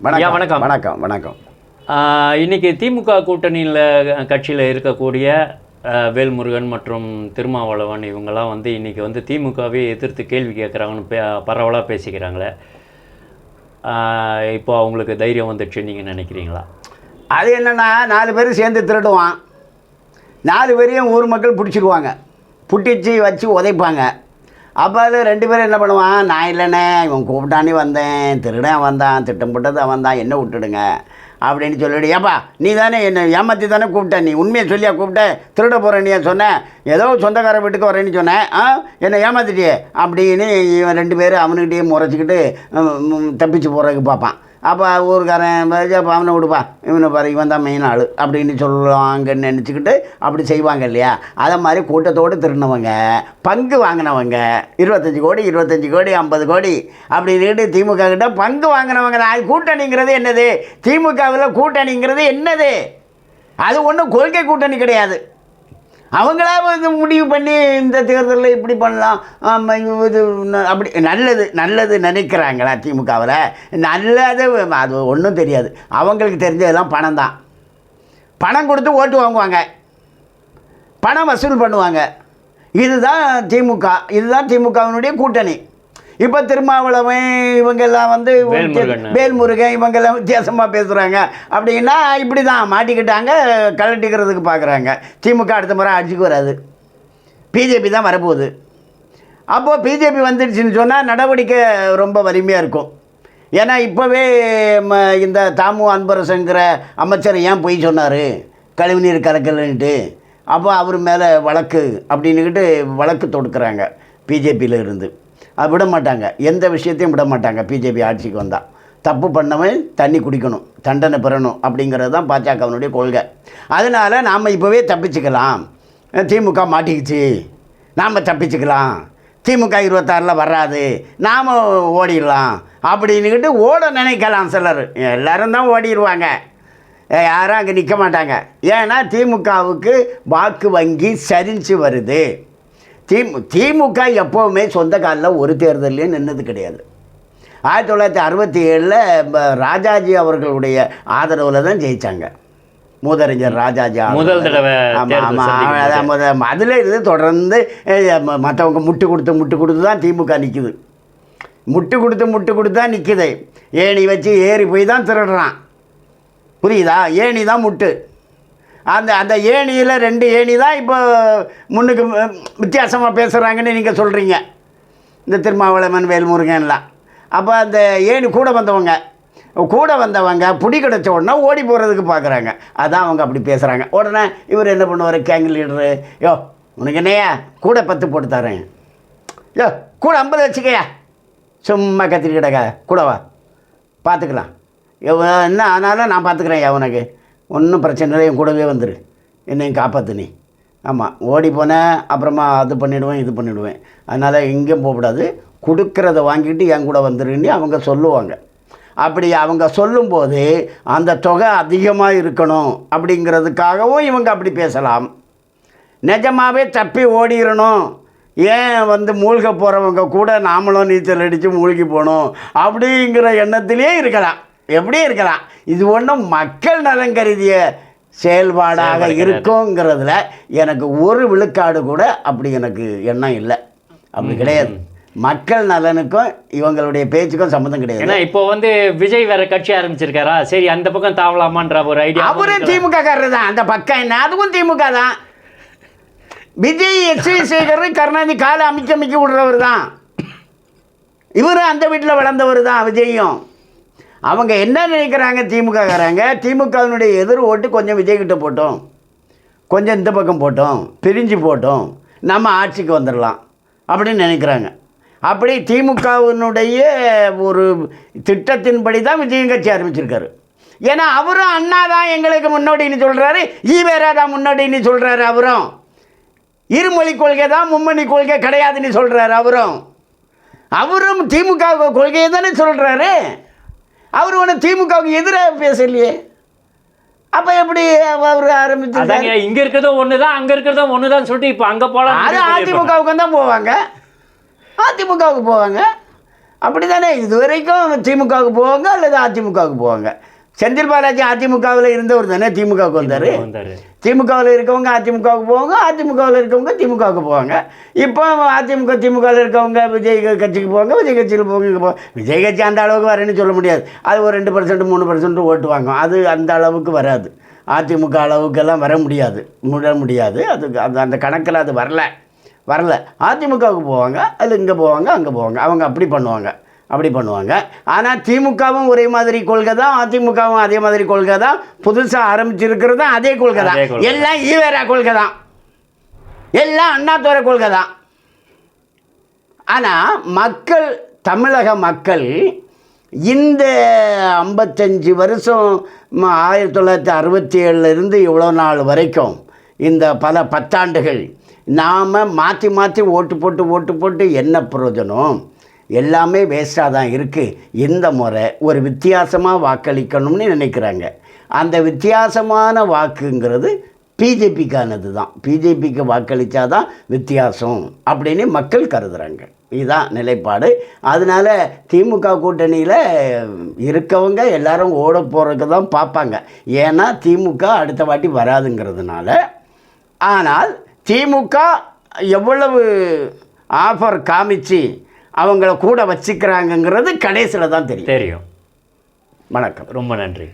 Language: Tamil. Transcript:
வணக்கம் வணக்கம் வணக்கம் வணக்கம். இன்றைக்கி திமுக கூட்டணியில் கட்சியில் இருக்கக்கூடிய வேல்முருகன் மற்றும் திருமாவளவன் இவங்கெல்லாம் வந்து இன்றைக்கி வந்து திமுகவே எதிர்த்து கேள்வி கேட்குறாங்கன்னு பரவலாக பேசிக்கிறாங்களே. இப்போ அவங்களுக்கு தைரியம் வந்துடுச்சு நீங்கள் நினைக்கிறீங்களா? அது என்னென்னா 4 பேர் சேர்ந்து திருடுவான், 4 பேரையும் ஊர் மக்கள் பிடிச்சிடுவாங்க, புட்டிச்சு வச்சு உதைப்பாங்க. அப்போ அதில் 2 பேரும் என்ன பண்ணுவான், நான் இல்லைண்ணே இவன் கூப்பிட்டானே வந்தேன், திருடன் வந்தான், திட்டம் போட்டது வந்தான், என்ன விட்டுடுங்க அப்படின்னு சொல்லிவிடு. ஏப்பா நீ தானே என்னை ஏமாற்றி தானே கூப்பிட்ட, நீ உண்மையை சொல்லியா கூப்பிட்ட, திருட போகிறேன் நீ சொன்னேன், ஏதோ சொந்தக்கார வீட்டுக்கு வரேன்னு சொன்னேன், என்னை ஏமாற்றிட்டியே அப்படின்னு இவன் 2 பேரும் அவனுக்கிட்டே முறைச்சிக்கிட்டு தப்பிச்சு போகிறதுக்கு பார்ப்பான். அப்போ ஊருக்காரன் அப்போ அவனை விடுப்பா, இவனை பாரு இவன் தான் மெயின் ஆள் அப்படின்னு சொல்லுவாங்கன்னு நினச்சிக்கிட்டு அப்படி செய்வாங்க இல்லையா. அதை மாதிரி கூட்டத்தோடு திருடினவங்க, பங்கு வாங்கினவங்க, 25 கோடி 50 கோடி அப்படின்னு திமுக கிட்ட பங்கு வாங்கினவங்க தான். கூட்டணிங்கிறது என்னது? திமுகவில் கூட்டணிங்கிறது என்னது? அது ஒன்றும் கொள்கை கூட்டணி கிடையாது. அவங்களா வந்து முடிவு பண்ணி இந்த தேர்தலில் இப்படி பண்ணலாம், இது அப்படி நல்லது நினைக்கிறாங்களா திமுகவில்? நல்லது அது ஒன்றும் தெரியாது. அவங்களுக்கு தெரிஞ்சதெல்லாம் பணம் தான். பணம் கொடுத்து ஓட்டு வாங்குவாங்க, பணம் வசூல் பண்ணுவாங்க. இதுதான் திமுகவினுடைய கூட்டணி. இப்போ திருமாவளவன் இவங்கெல்லாம் வந்து வேல்முருகன் இவங்கெல்லாம் வித்தியாசமாக பேசுகிறாங்க அப்படின்னா இப்படி தான் மாட்டிக்கிட்டாங்க, கலட்டிக்கிறதுக்கு பார்க்குறாங்க. திமுக அடுத்த முறை ஆட்சிக்கு வராது, பிஜேபி தான் வரப்போகுது. அப்போது பிஜேபி வந்துடுச்சுன்னு சொன்னால் நடவடிக்கை ரொம்ப வலிமையாக இருக்கும். ஏன்னா இப்போவே இந்த தாமு அன்பரசங்கிற அமைச்சர் ஏன் போய் சொன்னார் கழிவுநீர் கலக்கலன்ட்டு, அப்போ அவர் மேலே வழக்கு அப்படின்னுக்கிட்டு வழக்கு தொடுக்குறாங்க பிஜேபியில் இருந்து. அது விட மாட்டாங்க, எந்த விஷயத்தையும் விட மாட்டாங்க. பிஜேபி ஆட்சிக்கு வந்தால் தப்பு பண்ணவன் தண்ணி குடிக்கணும், தண்டனை பெறணும் அப்படிங்கிறது தான் பாஜகவினுடைய கொள்கை. அதனால் நாம் இப்போவே தப்பிச்சுக்கலாம், திமுக மாட்டிக்கிச்சு நாம் தப்பிச்சுக்கலாம், திமுக 26 வராது நாம் ஓடிடலாம் அப்படின்னுக்கிட்டு ஓட நினைக்கலாம் சிலர். எல்லோரும் தான் ஓடிடுவாங்க, யாரும் அங்கே நிற்க மாட்டாங்க. ஏன்னா திமுகவுக்கு வாக்கு வங்கி சரிஞ்சு வருது. திமுக எப்போவுமே சொந்த காலில் ஒரு தேர்தலையும் நின்னது கிடையாது. 1967 ராஜாஜி அவர்களுடைய ஆதரவில் தான் ஜெயித்தாங்க, மூதறிஞர் ராஜாஜி. முதல் தடவை. ஆமாம், அதில் இது தொடர்ந்து மற்றவங்க முட்டு கொடுத்து தான் திமுக நிற்குது. முட்டு கொடுத்து தான் நிற்குது. ஏணி வச்சு ஏறி போய் தான் திருடுறான், புரியுதா? ஏணி தான் முட்டு. அந்த ஏணியில் 2 ஏணி தான் இப்போ முன்னுக்கு வித்தியாசமாக பேசுகிறாங்கன்னு நீங்கள் சொல்கிறீங்க, இந்த திருமாவளவன் வேல்முருகன்லாம். அப்போ அந்த ஏணி கூட வந்தவங்க பிடி கிடச்ச உடனே ஓடி போகிறதுக்கு பார்க்குறாங்க. அதான் அவங்க அப்படி பேசுகிறாங்க. உடனே இவர் என்ன பண்ணுவார், கேங் லீடரு, யோ உனக்கு என்னையா கூட 10 போட்டு தரேன், யோ கூட 50 வச்சுக்கையா, சும்மா கத்திரி கிடக்க கூடவா, பார்த்துக்கலாம், என்ன ஆனாலும் நான் பார்த்துக்கிறேன், உனக்கு ஒன்றும் பிரச்சனை இல்லை, என் கூடவே வந்துடு, என்னையும் காப்பாற்று நீ. ஆமாம், ஓடி போனேன் அப்புறமா அது பண்ணிவிடுவேன் இது பண்ணிவிடுவேன், அதனால் எங்கேயும் போகக்கூடாது, கொடுக்குறத வாங்கிட்டு என் கூட வந்துருன்னு அவங்க சொல்லுவாங்க. அப்படி அவங்க சொல்லும்போது அந்த தொகை அதிகமாக இருக்கணும் அப்படிங்கிறதுக்காகவும் இவங்க அப்படி பேசலாம். நிஜமாகவே தப்பி ஓடிடணும், ஏன் வந்து மூழ்க போகிறவங்க கூட நாமளும் நீச்சல் அடித்து மூழ்கி போகணும் அப்படிங்கிற எண்ணத்திலே இருக்கலாம், எப்படியே இருக்கலாம். இது ஒன்றும் மக்கள் நலன் கருதிய செயல்பாடாக இருக்குங்கிறதுல எனக்கு ஒரு விழுக்காடு கூட அப்படி எனக்கு எண்ணம் இல்லை. அப்படி கிடையாது. மக்கள் நலனுக்கும் இவங்களுடைய பேச்சுக்கும் சம்மந்தம் கிடையாது. ஏன்னா இப்போ வந்து விஜய் வேற கட்சி ஆரம்பிச்சிருக்காரா, சரி அந்த பக்கம் தாவலாமான்ற ஒரு ஐடியா. அவரும் திமுக காரர் தான், அந்த பக்கம் என்ன அதுவும் திமுக தான். விஜய் எஸ்வி சேகர் கருணாநிதி காலை அமைக்க விடுறவர் தான், இவரும் அந்த வீட்டில் வளர்ந்தவர் தான் விஜயும். அவங்க என்ன நினைக்கிறாங்க, திமுககாரங்க திமுகவினுடைய எதிர் ஓட்டு கொஞ்சம் விஜய்கிட்ட போட்டோம், கொஞ்சம் இந்த பக்கம் போட்டோம், பிரிஞ்சு போட்டோம், நம்ம ஆட்சிக்கு வந்துடலாம் அப்படின்னு நினைக்கிறாங்க. அப்படி திமுகவினுடைய ஒரு திட்டத்தின்படி தான் விஜயம் கட்சி ஆரம்பிச்சிருக்காரு. ஏன்னா அவரும் அண்ணா தான் எங்களுக்கு முன்னோடின்னு சொல்கிறாரு, ஈவேரா தான் முன்னோடின்னு சொல்கிறாரு. அவரும் இருமொழி கொள்கை தான், மும்மொழி கொள்கை கிடையாதுன்னு சொல்கிறாரு. அவரும் திமுக கொள்கையை தானே சொல்கிறாரு. அவர் ஒன்று திமுகவுக்கு எதிராக பேசலையே, அப்போ எப்படி அவர் ஆரம்பிச்சு இங்கே இருக்கிறதும் ஒன்று தான் அங்கே இருக்கிறதும் ஒன்று தான் சொல்லிட்டு இப்போ அங்கே போகலாம். அது அதிமுகவுக்கு தான் போவாங்க, அதிமுகவுக்கு போவாங்க. அப்படி தானே இது வரைக்கும் திமுகவுக்கு போவாங்க அல்லது அதிமுகவுக்கு போவாங்க. செந்தில் பாலாஜி அதிமுகவில் இருந்தவர் தானே திமுகவுக்கு வந்தார். திமுகவில் இருக்கவங்க அதிமுகவுக்கு போவாங்க, அதிமுகவில் இருக்கவங்க திமுகவுக்கு போவாங்க. இப்போ அதிமுக திமுகவில் இருக்கவங்க விஜய் கட்சிக்கு போவாங்க, விஜய் கட்சியில் போவாங்க. விஜய் கட்சி அந்த அளவுக்கு வரேன்னு சொல்ல முடியாது. அது ஒரு 2% 3% ஓட்டு வாங்கும். அது அந்த அளவுக்கு வராது. அதிமுக அளவுக்கெல்லாம் வர முடியாது. அது அந்த கணக்கில் அது வரல. அதிமுகவுக்கு போவாங்க, அது இங்கே போவாங்க, அங்கே போவாங்க. அவங்க அப்படி பண்ணுவாங்க. ஆனால் திமுகவும் ஒரே மாதிரி கொள்கை தான், அதிமுகவும் அதே மாதிரி கொள்கை தான். புதுசாக ஆரம்பிச்சிருக்கிறது அதே கொள்கை தான். எல்லாம் ஈவேரா கொள்கை தான், எல்லாம் அண்ணாதுரை கொள்கை தான். ஆனால் தமிழக மக்கள் இந்த 55 வருஷம் 1967 இவ்வளோ நாள் வரைக்கும் இந்த பல பத்தாண்டுகள் நாம் மாற்றி ஓட்டு போட்டு என்ன பிரயோஜனம்? எல்லாமே வேஸ்ட்டாக தான் இருக்குது. இந்த முறை ஒரு வித்தியாசமாக வாக்களிக்கணும்னு நினைக்கிறாங்க. அந்த வித்தியாசமான வாக்குங்கிறது பிஜேபிக்கானது தான். பிஜேபிக்கு வாக்களித்தா தான் வித்தியாசம் அப்படின்னு மக்கள் கருதுகிறாங்க. இதுதான் நிலைப்பாடு. அதனால் திமுக கூட்டணியில் இருக்கவங்க எல்லாரும் ஓட போகிறதுக்கு தான் பார்ப்பாங்க. ஏன்னா திமுக அடுத்த வாட்டி வராதுங்கிறதுனால. ஆனால் திமுக எவ்வளவு ஆஃபர் காமிச்சு அவங்கள கூட வச்சுக்கிறாங்கங்கிறது கடைசியில் தான் தெரியும். தெரியும். வணக்கம், ரொம்ப நன்றி.